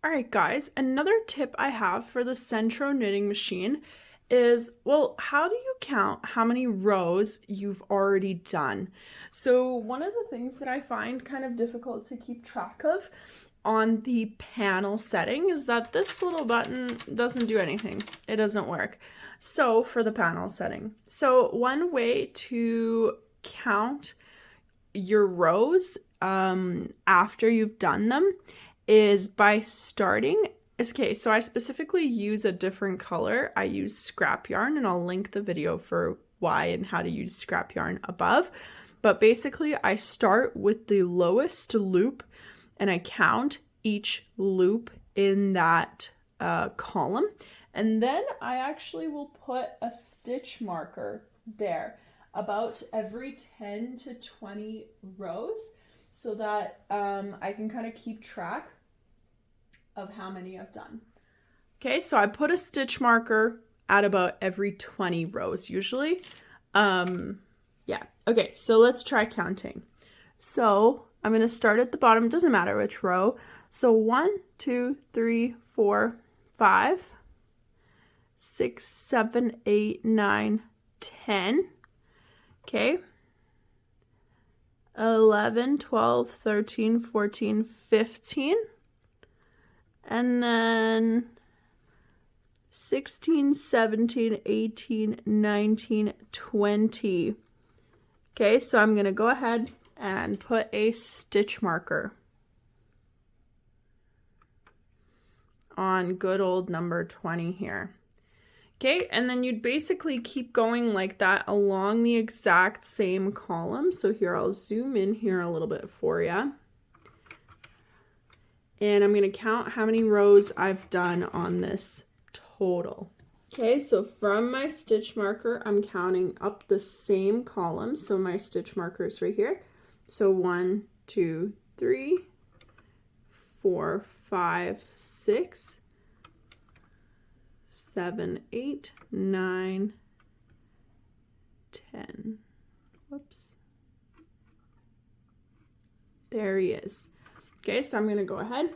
All right, guys, another tip I have for the Sentro Knitting Machine is, well, how do you count how many rows you've already done? So one of the things that I find kind of difficult to keep track of on the panel setting is that this little button doesn't do anything. It doesn't work. So for the panel setting. So one way to count your rows after you've done them is by starting. Okay, so I specifically use a different color. I use scrap yarn, and I'll link the video for why and how to use scrap yarn above. But basically, I start with the lowest loop and I count each loop in that column. And then I actually will put a stitch marker there about every 10 to 20 rows so that I can kind of keep track of how many I've done. Okay, so I put a stitch marker at about every 20 rows usually. Yeah, okay, so let's try counting. So I'm going to start at the bottom, it doesn't matter which row. So 1, 2, 3, 4, 5, 6, 7, 8, 9, 10. Okay. 11, 12, 13, 14, 15. And then 16, 17, 18, 19, 20. Okay, so I'm going to go ahead and put a stitch marker on good old number 20 here. Okay, and then you'd basically keep going like that along the exact same column. So here, I'll zoom in here a little bit for you. And I'm going to count how many rows I've done on this total. Okay, so from my stitch marker, I'm counting up the same column. So my stitch marker is right here. So 1, 2, 3, 4, 5, 6, 7, 8, 9, 10. Whoops. There he is. Okay, so I'm going to go ahead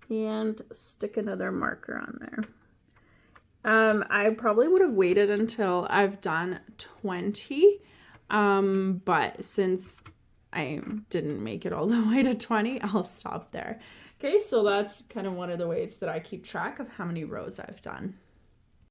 and stick another marker on there. I probably would have waited until I've done 20, but since I didn't make it all the way to 20, I'll stop there. Okay, so that's kind of one of the ways that I keep track of how many rows I've done.